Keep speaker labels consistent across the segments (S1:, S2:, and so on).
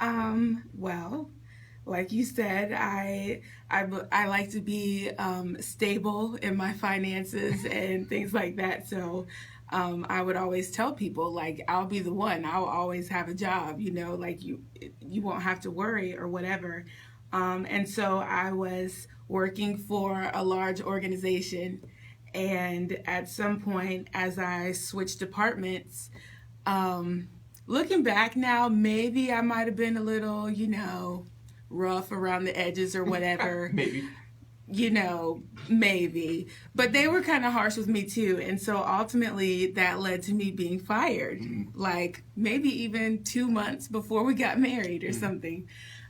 S1: Well, like you said, I like to be stable in my finances and things like that. So I would always tell people, like, I'll be the one. I'll always have a job, like you won't have to worry or whatever. And so I was working for a large organization, and at some point, as I switched departments, um, looking back now, maybe I might have been a little, rough around the edges or whatever.
S2: Maybe.
S1: Maybe. But they were kind of harsh with me too. And so ultimately that led to me being fired, like maybe even 2 months before we got married or something.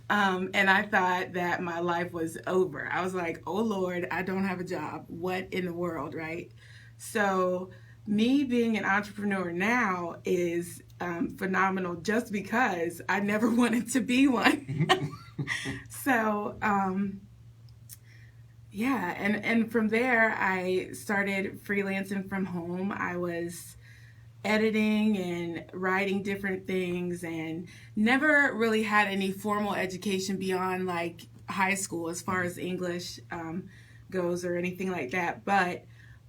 S1: And I thought that my life was over. I was like, oh Lord, I don't have a job. What in the world, right? So me being an entrepreneur now is phenomenal just because I never wanted to be one. So, yeah, and from there I started freelancing from home. I was editing and writing different things and never really had any formal education beyond like high school as far as English goes or anything like that. But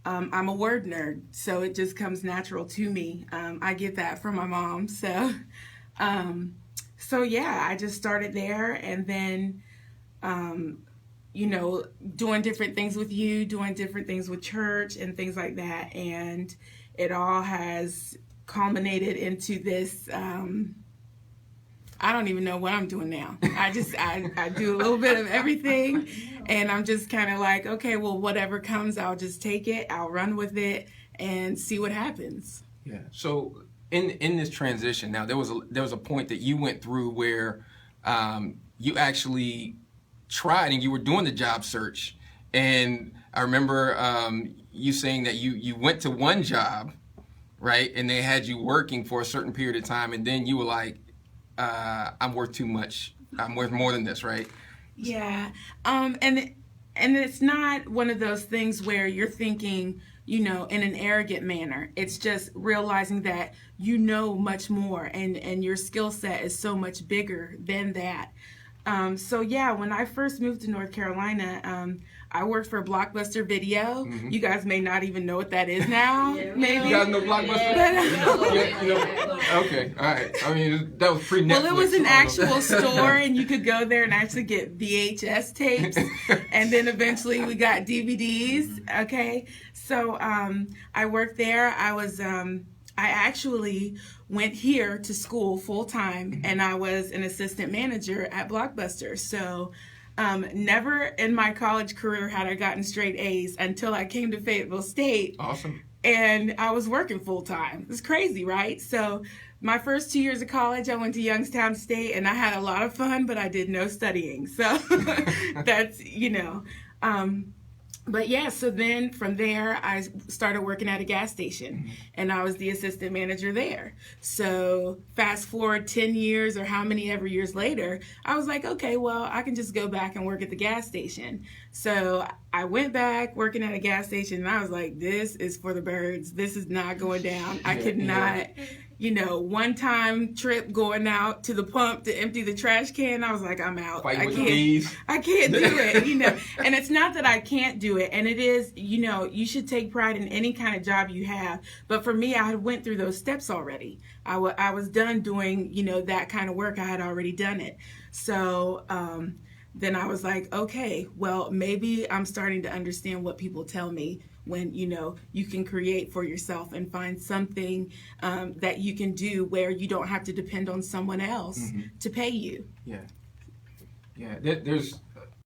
S1: I'm a word nerd, so it just comes natural to me. I get that from my mom. So yeah, I just started there, and then doing different things with you, doing different things with church and things like that. And it all has culminated into this, I don't even know what I'm doing now. I do a little bit of everything, and I'm just kind of like, okay, well, whatever comes, I'll just take it, I'll run with it and see what happens.
S2: Yeah. So in this transition now, there was a point that you went through where you actually tried and you were doing the job search, and I remember you saying that you went to one job, right, and they had you working for a certain period of time, and then you were like, I'm worth too much, I'm worth more than this, right?
S1: Yeah. And it's not one of those things where you're thinking, in an arrogant manner. It's just realizing that you know much more, and your skill set is so much bigger than that. So yeah, when I first moved to North Carolina, I worked for Blockbuster Video. Mm-hmm. You guys may not even know what that is now.
S2: Yeah,
S1: maybe
S2: you guys know Blockbuster. Yeah, okay, all right. I mean, that was pre-Netflix.
S1: Well, it was an actual store, and you could go there and actually get VHS tapes, and then eventually we got DVDs. Okay, so I worked there. I actually went here to school full time, and I was an assistant manager at Blockbuster. So never in my college career had I gotten straight A's until I came to Fayetteville State.
S2: Awesome.
S1: And I was working full time. It's crazy, right? So my first 2 years of college, I went to Youngstown State, and I had a lot of fun, but I did no studying. So that's, But yeah, so then from there, I started working at a gas station, and I was the assistant manager there. So fast forward 10 years or how many ever years later, I was like, okay, well, I can just go back and work at the gas station. So I went back working at a gas station, and I was like, this is for the birds. This is not going down. I could not... one-time trip going out to the pump to empty the trash can, I was like, I'm out. I can't do it, And it's not that I can't do it. And it is, you should take pride in any kind of job you have. But for me, I went through those steps already. I was done doing, that kind of work. I had already done it. So then I was like, okay, well, maybe I'm starting to understand what people tell me when, you can create for yourself and find something that you can do where you don't have to depend on someone else to pay you.
S2: Yeah. Yeah. There's